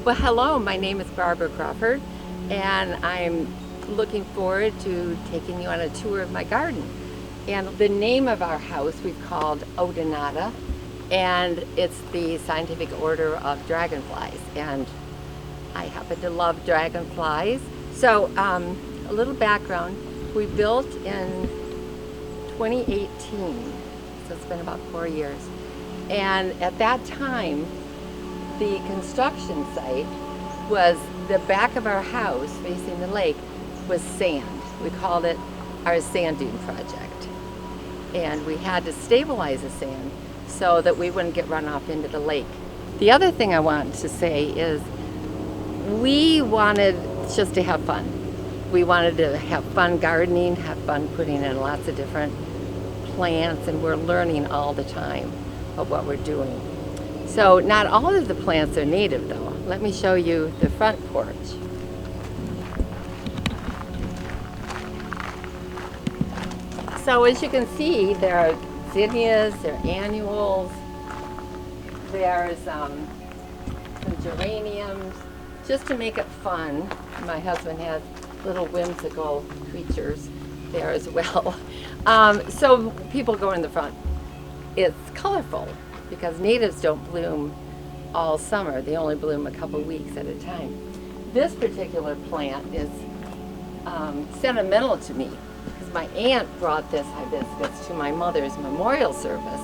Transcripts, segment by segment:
Well, hello, my name is Barbara Crawford, and I'm looking forward to taking you on a tour of my garden. And the name of our house we've called Odonata, and it's the scientific order of dragonflies. And I happen to love dragonflies. So, a little background, we built in 2018, so it's been about 4 years. And at that time, the construction site was the back of our house facing the lake was sand. We called it our sand dune project. And we had to stabilize the sand so that we wouldn't get run off into the lake. The other thing I want to say is we wanted just to have fun. We wanted to have fun gardening, have fun putting in lots of different plants, and we're learning all the time of what we're doing. So not all of the plants are native though. Let me show you the front porch. So as you can see, there are zinnias, there are annuals, there's some geraniums. Just to make it fun, my husband has little whimsical creatures there as well. So people go in the front. It's colorful because natives don't bloom all summer. They only bloom a couple weeks at a time. This particular plant is sentimental to me because my aunt brought this hibiscus to my mother's memorial service,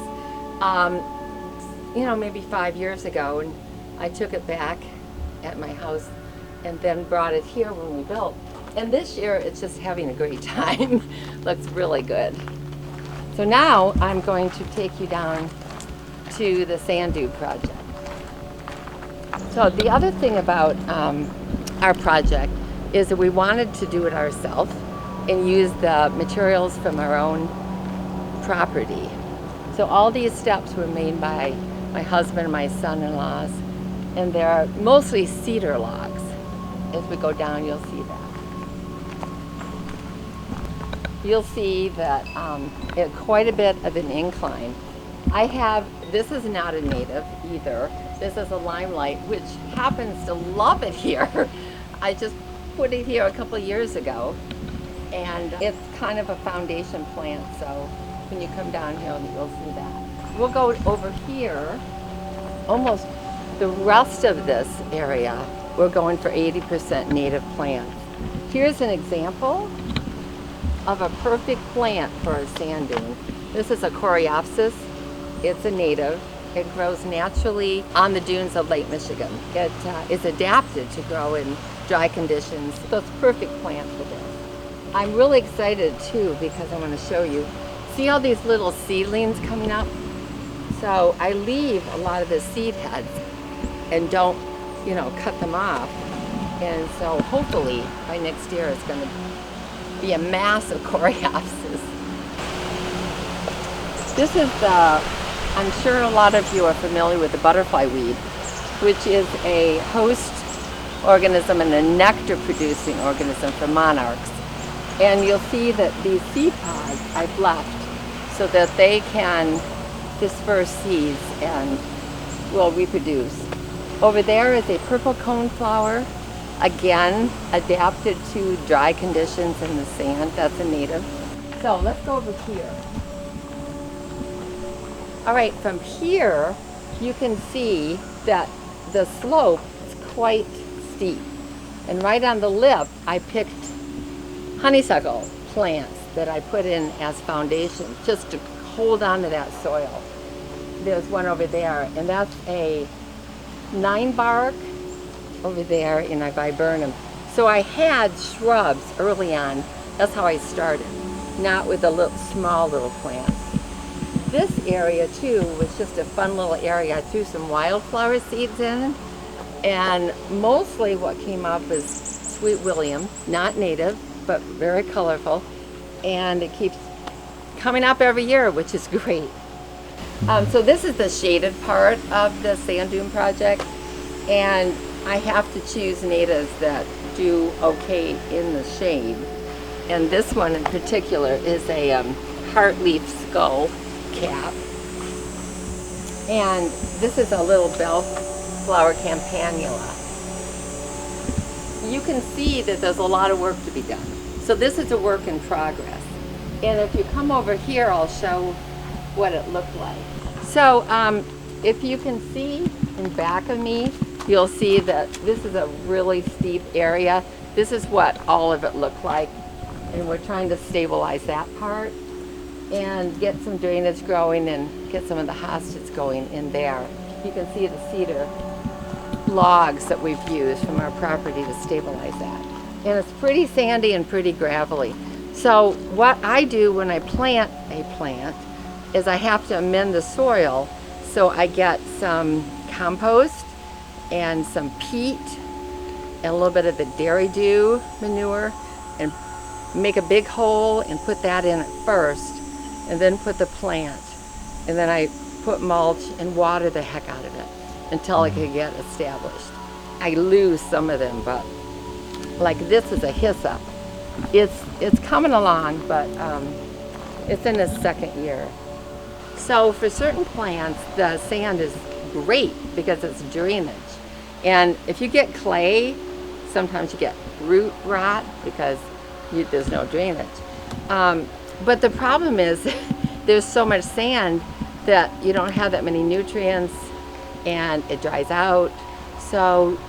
maybe 5 years ago, and I took it back at my house and then brought it here when we built. And this year it's just having a great time. Looks really good. So now I'm going to take you down to the sand dune project. So the other thing about our project is that we wanted to do it ourselves and use the materials from our own property. So all these steps were made by my husband and my son-in-laws, and they're mostly cedar logs. As we go down, you'll see that. You'll see that it's quite a bit of an incline. This is not a native either. This is a limelight, which happens to love it here. I just put it here a couple of years ago, and it's kind of a foundation plant, so when you come down here, you'll see that. We'll go over here. Almost the rest of this area, we're going for 80% native plants. Here's an example of a perfect plant for a sand dune. This is a Coreopsis. It's a native. It grows naturally on the dunes of Lake Michigan. It is adapted to grow in dry conditions, so it's a perfect plant for this. I'm really excited too because I want to show you. See all these little seedlings coming up? So I leave a lot of the seed heads and don't, cut them off. And so hopefully by next year it's going to be a mass of Coreopsis. This is I'm sure a lot of you are familiar with the butterfly weed, which is a host organism and a nectar producing organism for monarchs. And you'll see that these seed pods I've left so that they can disperse seeds and will reproduce. Over there is a purple coneflower, again adapted to dry conditions in the sand. That's a native. So let's go over here. All right, from here you can see that the slope is quite steep, and right on the lip I picked honeysuckle plants that I put in as foundation just to hold on to that soil. There's one over there, and that's a 9-bark over there in a viburnum. So I had shrubs early on. That's how I started, not with the small little plants. This area too was just a fun little area. I threw some wildflower seeds in, and mostly what came up is Sweet William, not native, but very colorful, and it keeps coming up every year, which is great. So this is the shaded part of the sand dune project, and I have to choose natives that do okay in the shade. And this one in particular is a heartleaf skull cap. And this is a little bellflower campanula. you can see that there's a lot of work to be done. So this is a work in progress. And if you come over here, I'll show what it looked like. So if you can see in back of me, you'll see that this is a really steep area. This is what all of it looked like. And we're trying to stabilize that part and get some drainage growing and get some of the hostas going in there. You can see the cedar logs that we've used from our property to stabilize that. And it's pretty sandy and pretty gravelly. So what I do when I plant a plant is I have to amend the soil, so I get some compost and some peat and a little bit of the dairy dew manure, and make a big hole and put that in at first, and then put the plant, and then I put mulch and water the heck out of it until it can get established. I lose some of them, but like this is a hyssop. It's coming along, but it's in its second year. So for certain plants, the sand is great because it's drainage. And if you get clay, sometimes you get root rot because there's no drainage. But the problem is there's so much sand that you don't have that many nutrients and it dries out. So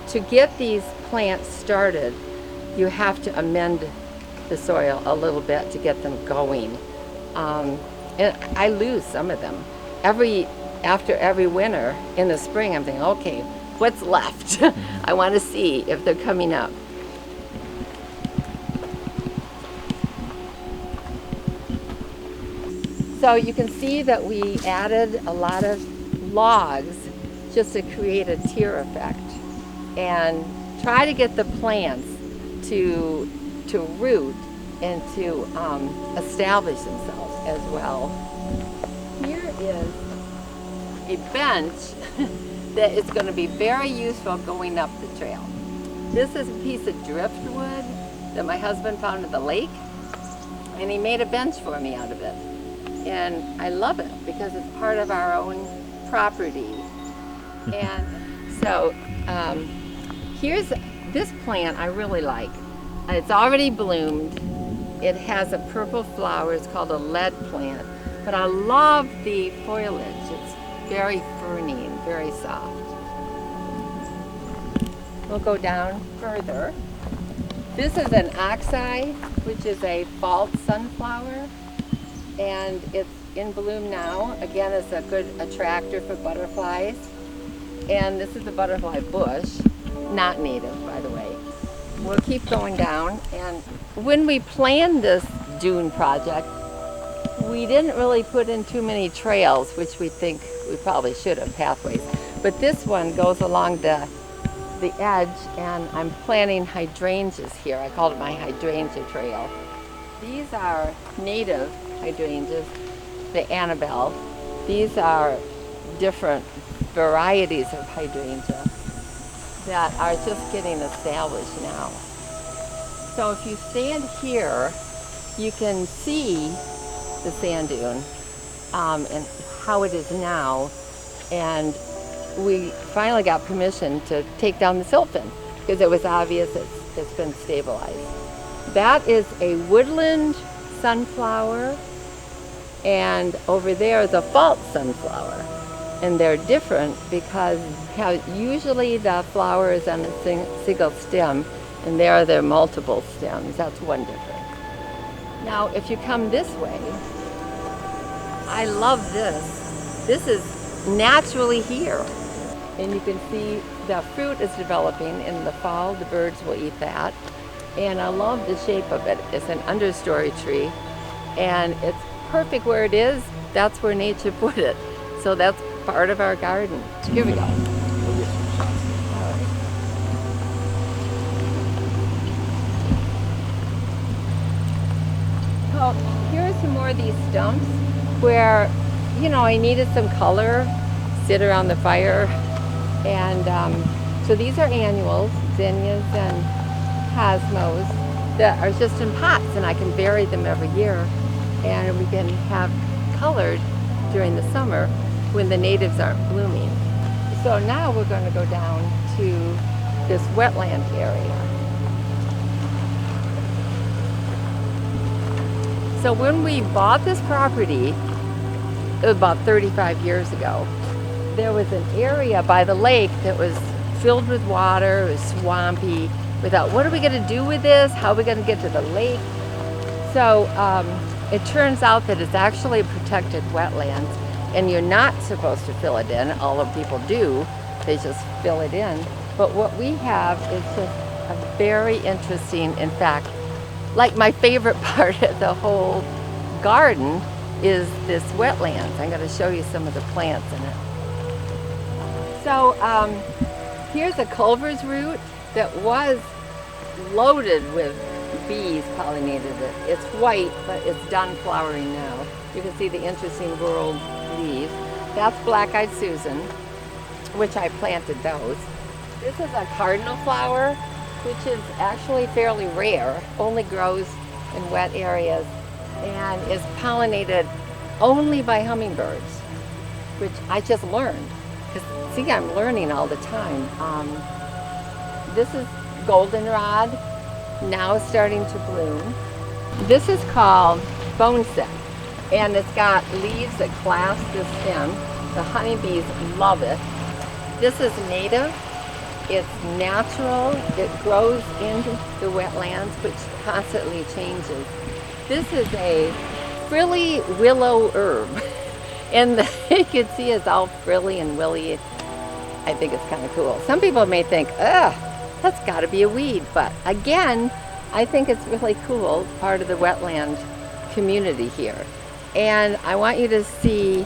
to get these plants started, you have to amend the soil a little bit to get them going. And I lose some of them. After every winter, in the spring, I'm thinking, okay, what's left? I want to see if they're coming up. So you can see that we added a lot of logs just to create a tier effect and try to get the plants to root and to establish themselves as well. Here is a bench that is going to be very useful going up the trail. This is a piece of driftwood that my husband found at the lake, and he made a bench for me out of it. And I love it because it's part of our own property. And so here's this plant I really like. It's already bloomed. It has a purple flower. It's called a lead plant. But I love the foliage. It's very ferny and very soft. We'll go down further. This is an oxeye, which is a false sunflower. And it's in bloom now. Again, it's a good attractor for butterflies. And this is a butterfly bush, not native, by the way. We'll keep going down. And when we planned this dune project, we didn't really put in too many trails, which we think we probably should have, pathways. But this one goes along the edge, and I'm planting hydrangeas here. I called it my hydrangea trail. These are native hydrangeas, the Annabelle. These are different varieties of hydrangea that are just getting established now. So if you stand here, you can see the sand dune and how it is now. And we finally got permission to take down the silt fence because it was obvious it's been stabilized. That is a woodland sunflower, and over there is a false sunflower. And they're different because usually the flower is on a single stem, and there are multiple stems. That's one difference. Now, if you come this way, I love this. This is naturally here. And you can see the fruit is developing in the fall. The birds will eat that. And I love the shape of it. It's an understory tree, and it's perfect where it is. That's where nature put it. So that's part of our garden. Here we go. So here's some more of these stumps where, I needed some color, sit around the fire. And so these are annuals, zinnias and cosmos, that are just in pots, and I can vary them every year. And we can have colored during the summer when the natives aren't blooming. So now we're going to go down to this wetland area. So when we bought this property, about 35 years ago, there was an area by the lake that was filled with water, it was swampy. We thought, what are we gonna do with this? How are we gonna get to the lake? So it turns out that it's actually a protected wetlands, and you're not supposed to fill it in, although people do, they just fill it in. But what we have is just a very interesting, in fact, like my favorite part of the whole garden is this wetlands. I'm going to show you some of the plants in it. So here's a Culver's root that was loaded with bees pollinated it. It's white, but it's done flowering now. You can see the interesting whorled leaves. That's Black-Eyed Susan, which I planted those. This is a cardinal flower, which is actually fairly rare, only grows in wet areas, and is pollinated only by hummingbirds, which I just learned. Because see, I'm learning all the time. This is goldenrod, now starting to bloom. This is called boneset, and it's got leaves that clasp the stem. The honeybees love it. This is native. It's natural, it grows into the wetlands, which constantly changes. This is a frilly willow herb, and you can see it's all frilly and willy. I think it's kind of cool. Some people may think, ugh, that's gotta be a weed, but again, I think it's really cool. It's part of the wetland community here. And I want you to see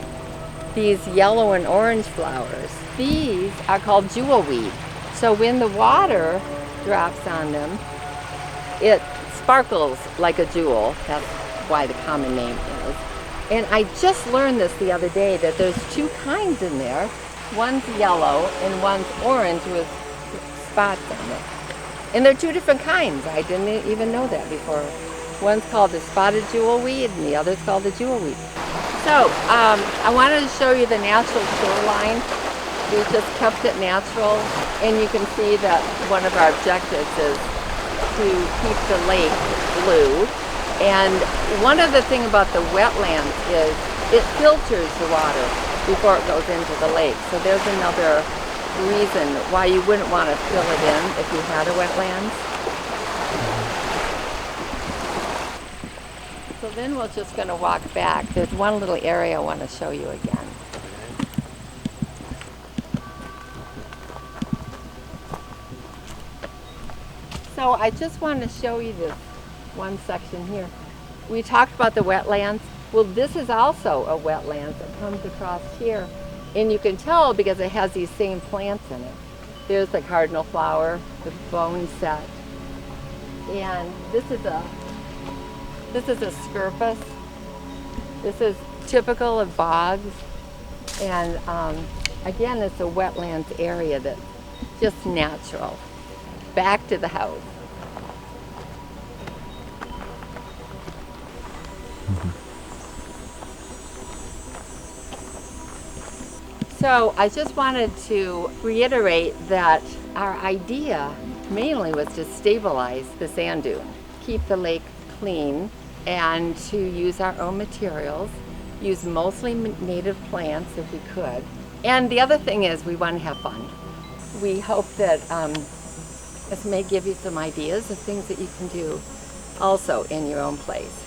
these yellow and orange flowers. These are called jewelweed. So when the water drops on them, it sparkles like a jewel. That's why the common name is. And I just learned this the other day, that there's two kinds in there. One's yellow and one's orange with spots on it. And they're two different kinds. I didn't even know that before. One's called the spotted jewelweed and the other's called the jewelweed. So I wanted to show you the natural shoreline. We just kept it natural, and you can see that one of our objectives is to keep the lake blue. And one other thing about the wetlands is it filters the water before it goes into the lake. So there's another reason why you wouldn't want to fill it in if you had a wetlands. So then we're just going to walk back. There's one little area I want to show you again. So I just want to show you this one section here. We talked about the wetlands. Well, this is also a wetland that comes across here. And you can tell because it has these same plants in it. There's the cardinal flower, the boneset. And this is a scirpus. This is typical of bogs. And again, it's a wetlands area that's just natural. Back to the house. So I just wanted to reiterate that our idea mainly was to stabilize the sand dune, keep the lake clean, and to use our own materials, use mostly native plants if we could. And the other thing is we want to have fun. We hope that this may give you some ideas of things that you can do also in your own place.